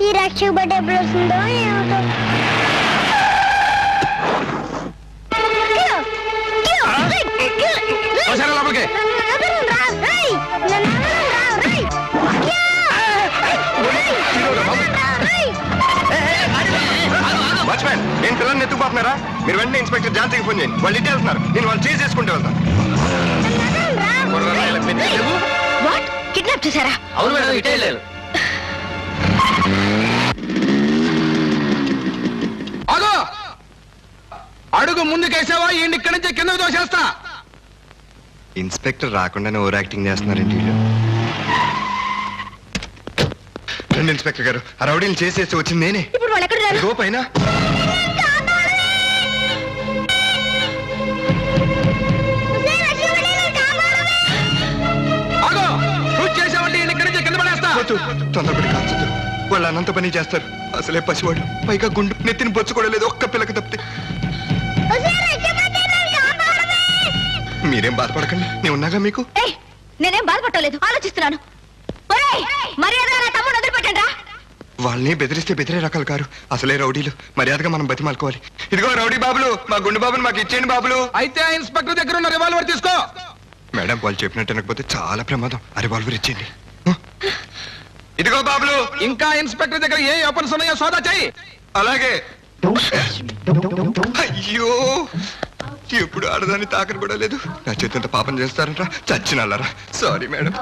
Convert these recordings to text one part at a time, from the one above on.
ఈ రక్షక బట్ట ఎప్పుడు వస్తుందో ఏమిటో. వాచ్మ్యాన్, నేను పిల్లల్ని ఎత్తుకుపోతున్నారా? మీరు వెంటనే ఇన్స్పెక్టర్ జాన్సీకి ఫోన్ చేయండి. వాళ్ళు ఇటే వెళ్తున్నారు. నేను వాళ్ళు చేసి చేసుకుంటూ వెళ్తాను. కిడ్నాప్ చేశారా? అవును మేడం, ఇటే లేదు. అగో, అడుగు ముందుకేసావా ఈ ఇక్కడి నుంచి కింద దోసేస్తా. ఇన్స్పెక్టర్ రాకుండానే ఓవర్ యాక్టింగ్ చేస్తున్నారండి వీళ్ళు. రండి ఇన్స్పెక్టర్ గారు, ఆ రౌడీని చేసేసి వచ్చింది నేనే. ఇప్పుడు వాళ్ళు ఎక్కడ గో పైన. అగో, నువ్వు చేసావంటే ఇక్కడి నుంచి కింద పడేస్తా. తొందరపడి కాల్చొద్దు, వాళ్ళు అనంత పని చేస్తారు. అసలే పసివాడు, పైగా గుండు, నెత్తిని బొచ్చు కూడా లేదు ఒక్క పిల్లకి తప్పితే. మీరేం బాధపడకండి, నేను ఉన్నాగా మీకు. నేనేం బాధపడలేదు, ఆలోచిస్తున్నాను. తమ్ముడు వదిలిపెట్టండి. వాళ్ళని బెదిరిస్తే బెదిరే రకాలు కారు, అసలే రౌడీలు. మర్యాదగా మనం బతిమాలుకోవాలి. ఇదిగో రౌడీ బాబులు, మా గుండు బాబుని మాకు ఇచ్చేయండి బాబులు. అయితే ఆ ఇన్స్పెక్టర్ దగ్గర ఉన్న రివాల్వర్ తీసుకో. మేడం, వాళ్ళు చెప్పినట్టు అనకపోతే చాలా ప్రమాదం. ఆ రివాల్వర్ ఇచ్చేయండి. ఇదిగో బాబులు. ఇంకా ఇన్స్పెక్టర్ దగ్గర ఏ వెపన్స్ ఉన్నాయో సోదా చెయ్యి. అలాగే. అయ్యో, ఎప్పుడు ఆడదాన్ని తాకని కూడా లేదు. నా చేతంత పాపం చేస్తారంట్రా, చచ్చినల్లరా. Sorry madam.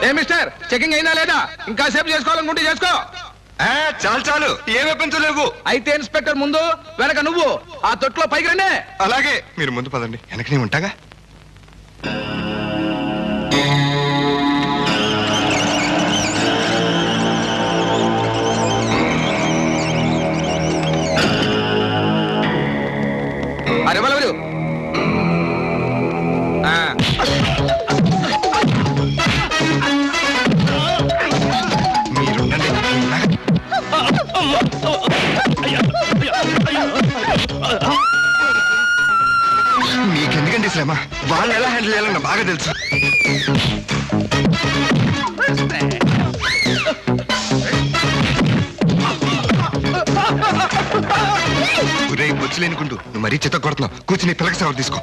ఏ మిస్టర్, చెకింగ్ అయినా లేదా? ఇంకా సేపు చేసుకోవాలనుకుంటే చేసుకో. చాలు చాలు, ఏ వెపన్స్. అయితే ఇన్స్పెక్టర్ ముందు, వెనక నువ్వు. ఆ తొట్లో పైకి రండి. అలాగే, మీరు ముందు పదండి, వెనక నేను ఉంటాగా. అరే బలవరు. మీకెందుకండి శ్రమ? వాళ్ళు ఎలా హ్యాండిల్ చేయాలో నాకు బాగా తెలుసు. రేపు వచ్చలేనుకుంటూ నువ్వు మరీ చిత్త కొడుతున్నావు. కూర్చుని పిల్లకి సేవ తీసుకో.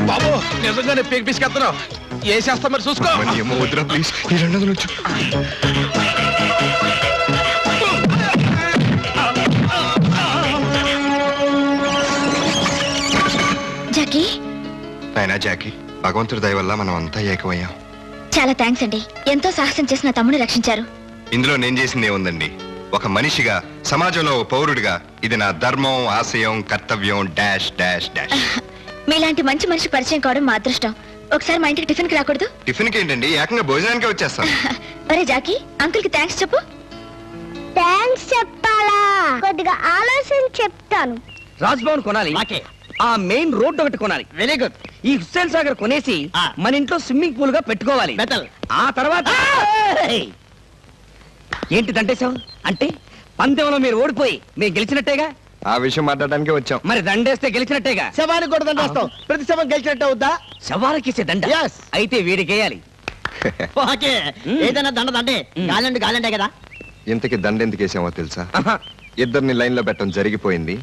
బాబు, నిజంగానే పీక్ పిసికెత్తున్నావు. ఏ చేస్తా మరి చూసుకో. ఏమో వద్దురా ప్లీజ్, ఈ 200 వచ్చు. జాకీ. నాయనా జాకీ, భగవంతుడి దయ వల్ల మనం అంతా ఏకమయ్యాం. చాలా థ్యాంక్స్ అండి, ఎంతో సాహసం చేసి నా తమ్ముడిని రక్షించారు. ఇందులో నేను చేసింది ఏముందండి? ఒక మనిషిగా, సమాజంలో పౌరుడిగా ఇది నా ధర్మం, ఆశయం, కర్తవ్యం. Dash dash dash. మీలాంటి మంచి మనిషి పరిచయం కావడం మా అదృష్టం. ఒకసారి మా ఇంటికి టిఫిన్ కి రాకూడదు? టిఫిన్ కి ఏంటండి, ఏకంగా భోజనానికే వచ్చేస్తాను. అరే జాకీ, అంకుల్ కి థ్యాంక్స్ చెప్పు. థ్యాంక్స్ చెప్పాలా? కొద్దిగా ఆలోచన చెప్తాను. రాజ్భవన్ కొనాలి, ఆ మెయిన్ రోడ్ ఒకటి కొనాలి. Very good. ఈ హుస్సేన్ సాగర్ కొనేసి మన ఇంట్లో స్విమ్మింగ్ పూల్ గా పెట్టుకోవాలి. ఆ తర్వాత ఏంటి దండేశావు? అంటే పందెంలో మీరు ఓడిపోయి మేము గెలిచినట్టేగా. ఆ విషయం మాట్లాడడానికే వచ్చాం. మరి దండేస్తే గెలిచినట్టేగా. శవానికి కూడా దండేస్తాం, ప్రతి శవం గెలిచినట్టే అవుద్దా? శవాలకిసే దండ. అయితే వీడికేయాలి. ఓకే, ఏదైనా దండ దండే. గాలంటే కదా. ఇంతకి దండెందుకు వేసామో తెలుసా? ఇద్దరిని లైన్ లో పెట్టడం జరిగిపోయింది.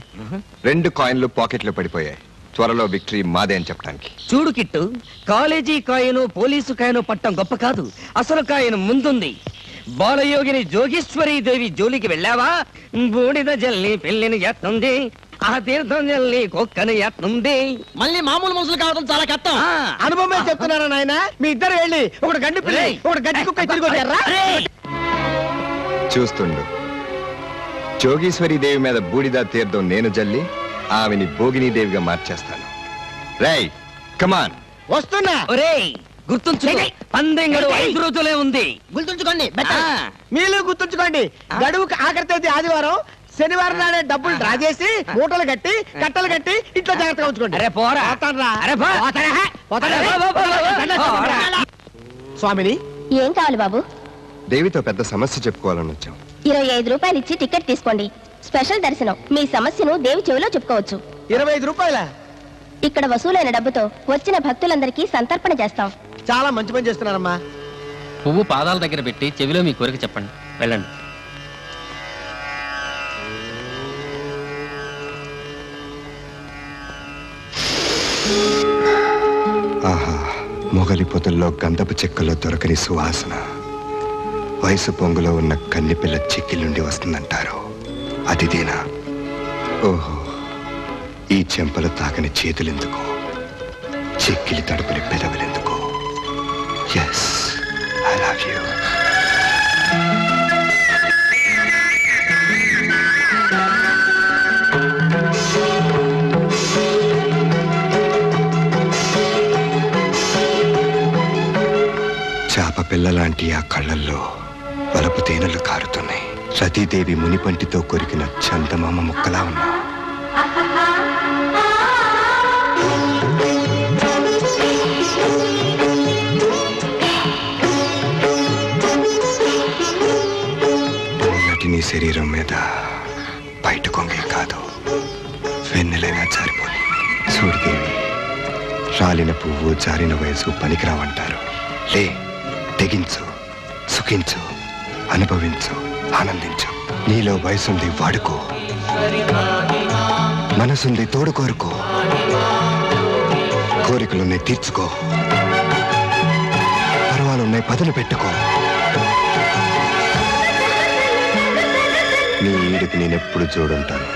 2 కాయిన్లు పాకెట్లో పడిపోయాయి. త్వరలో విక్టరీ మాదే అని చెప్పడానికి. చూడు కిట్టు, కాలేజీ కాయను పోలీసు కాయను పట్టం గొప్ప కాదు, అసలు కాయను ముందుంది. బాలయోగిని జోగేశ్వరీ దేవి జోలికి వెళ్ళావా? బూడిద జల్లి పెళ్లిని ఎత్తుంది, ఆ తీర్థం జల్లి కుక్కని ఎత్తుంది. మళ్ళీ మామూలు మనుషులు కావడం చాలా కష్టం. అనుభవమే చెప్తున్నారా నాయన? మీ ఇద్దరు వెళ్ళి ఒకటి గండి పిల్లి, ఒకటి గడ్డి కుక్క తిరిగి వచ్చారా? చూస్తుండు, జోగేశ్వరీ దేవి మీద బూడిద తీర్థం నేను జల్లి, ఆమెని భోగినీదేవిగా మార్చేస్తాను. రేయ్ కమాన్. వస్తున్నా. ఒరేయ్ గుర్తుంచుకో, పందెం గడువు 5 రోజులే ఉంది. గుర్తుంచుకోండి. ఆ. మీరు గుర్తుంచుకోండి, గడువుకి ఆఖరి తేదీ ఆదివారం. శనివారం నాడే డబ్బులు డ్రా చేసి మూటలు కట్టి కట్టలు కట్టి ఇంట్లో జాగ్రత్తగా ఉంచుకోండి. అరే పోరా. పోతానురా. అరే పో. పోతారా? అరే పో, పో, పో, పో. స్వామిని, ఏం కావాలి బాబు? దేవితో పెద్ద సమస్య చెప్పుకోవాలని వచ్చాం. 25 రూపాయలు ఇచ్చి టికెట్ తీసుకోండి. స్పెషల్ దర్శనం. మీ సమస్యను దేవి చెవిలో చెప్పుకోవచ్చు. 25 రూపాయల? ఇక్కడ వసూలైన డబ్బుతో వచ్చిన భక్తులందరికీ సంతర్పణ చేస్తాం. చాలా మంచి పని చేస్తున్నారమ్మా. పువ్వు పాదాల దగ్గర పెట్టి చెవిలో మీ కోరిక చెప్పండి, వెళ్ళండి. ఆహా, మొగలి పొదల్లో గంధపు చెక్కలో దొరకని సువాసన వయసు పొంగులో ఉన్న కన్నెపిల్ల చెక్కిల నుండి వస్తుందంటారు. అదిదేనా? ఓహో, ఈ చెంపలు తాకని చేతులెందుకు, చెక్కిలి తడుపుని పెదవులెందుకు? Yes, I love you. చాప పిల్లలాంటి ఆ కళ్ళల్లో వలపు తేనెలు కారుతున్నాయి. సతీదేవి మునిపంటితో కొరికిన చందమామ ముక్కలా ఉన్నా. నీ శరీరం మీద బయట కొంగే కాదు, వెన్నెలైనా జారిపోదు. సూర్యదేవి, రాలిన పువ్వు జారిన వయసు పనికిరావంటారు. లే, తెగించు, సుఖించు, అనుభవించు, ఆనందించు. నీలో వయసుంది వాడుకో, మనసుంది తోడు కోరుకో, కోరికలున్నాయి తీర్చుకో, పర్వాలున్నాయి పదులు పెట్టుకో. నీ ఈడుకి నేనెప్పుడు చూడుంటాను.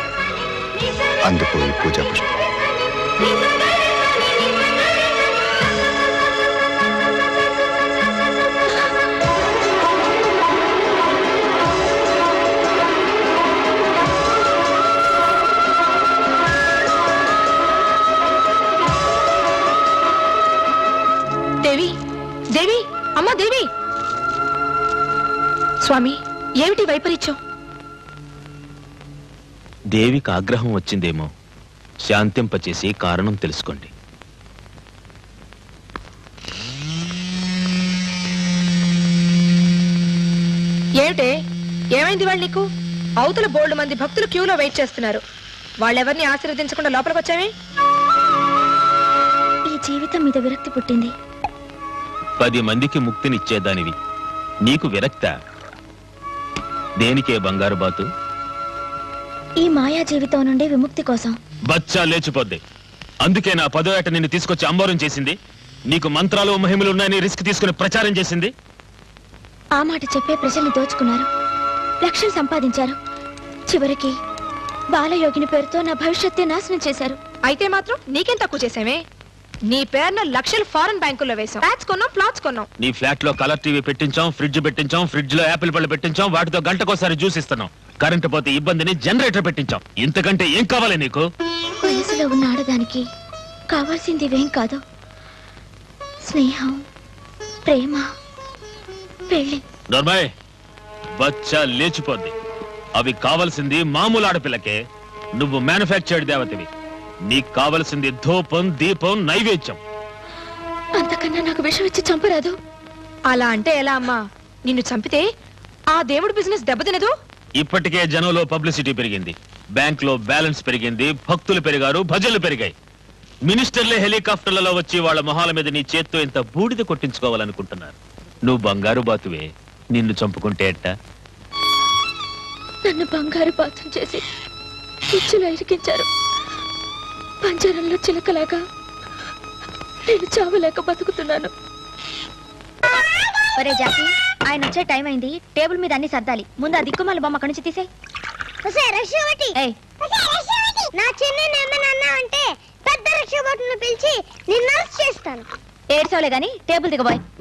అందుకో ఈ పూజా పుష్పం. దేవి, దేవి, అమ్మా దేవి. స్వామి, ఏమిటి వైపరీత్యం? దేవికి ఆగ్రహం వచ్చిందేమో, శాంతింపచేసి కారణం తెలుసుకోండి. ఏమిటే, ఏమైంది వాళ్ళు నీకు? అవతల బోల్డ్ మంది భక్తులు క్యూలో వెయిట్ చేస్తున్నారు. వాళ్ళెవరిని ఆశీర్వదించకుండా లోపలికి వచ్చావే? ఈ జీవితం మీద విరక్తి పుట్టింది. 10 మందికి ముక్తినిచ్చేదానివి, నీకు విరక్త? దేనికే బంగారు బాతు? ఈ మాయా జీవితం నుండి విముక్తి కోసం. బచ్చా లేచిపోద్ది. అందుకే నా 10వ ఏట నిన్ను తీసుకొచ్చి అంబోరం చేసింది. నీకు మంత్రాలు మహిమలు ఉన్నాయని రిస్క్ తీసుకుని ప్రచారం చేసింది. ఆ మాట చెప్పే ప్రజల్ని దోచుకున్నారు, లక్షలు సంపాదించారు. చివరికి బాలయోగిని పేరుతో నా భవిష్యత్తే నాశనం చేశారు. అయితే మాత్రం నీకేం తక్కువ చేసామే? నీ పేరున లక్షలు ఫారెన్ బ్యాంకుల్లో వేసాం. ఫ్లాట్స్ కొన్నాం, ప్లాట్స్ కొన్నాం. నీ ఫ్లాట్ లో కలర్ టీవీ పెట్టించాం, ఫ్రిడ్జ్ పెట్టించాం, ఫ్రిడ్జ్ లో యాపిల్ పళ్ళు పెట్టించాం, వాటితో గంటకోసారి జ్యూస్ ఇస్తున్నాం. కరెంటు పోతే ఇబ్బందిని జనరేటర్ పెట్టించాం. ఇంతకంటే ఏం కావాలి నీకు? వయసులో ఉన్న ఆడదానికి కావాల్సింది ఇవేం కాదు. స్నేహం, ప్రేమ, పెళ్లి. నర్మయ్, బచ్చా లేచిపోద్ది. అవి కావలసింది మామూలు ఆడపిల్లకే. నువ్వు మ్యానుఫ్యాక్చర్డ్ దేవతవి. నీకు కావలసింది ధూపం, దీపం, నైవేద్యం. అంతకన్నా నాకు విషం ఇచ్చి చంపరాదు. అలా అంటే ఎలా అమ్మా? నిన్ను చంపితే ఆ దేవుడి బిజినెస్ దెబ్బతినదు. ఇప్పటికే జనంలో పబ్లిసిటీ పెరిగింది, బ్యాంక్ లో బ్యాలెన్స్ పెరిగింది, భక్తులు పెరిగారు, భజనలు పెరిగాయి. మినిస్టర్లే హెలికాప్టర్లలో వచ్చి వాళ్ళ మొహాల మీద నీ చేత్తో ఇంత బూడిద కొట్టించుకోవాలనుకుంటున్నారు. నువ్వు బంగారు బాతువే, నిన్ను చంపుకుంటే ఎట్ట? నన్ను బంగారు పాత్రం చేసి పిచ్చులో ఇరికించారు. పంజరంలో చిలకలాగా నేను చావలేక బతుకుతున్నాను. ఒరే జాకి, ఆయన వచ్చే టైం అయింది. టేబుల్ మీద అన్ని సర్దాలి. ముందు ఆ దిక్కుమాల బొమ్మ అక్కడి నుంచి తీసేయ్. నా చిన్న ఏమన్నా అంటే పెద్ద రక్షబట్టును పిలిచి నిన్ను అరెస్ట్ చేస్తాను. ఏడ్చవలే గాని టేబుల్ దిగబోయ్.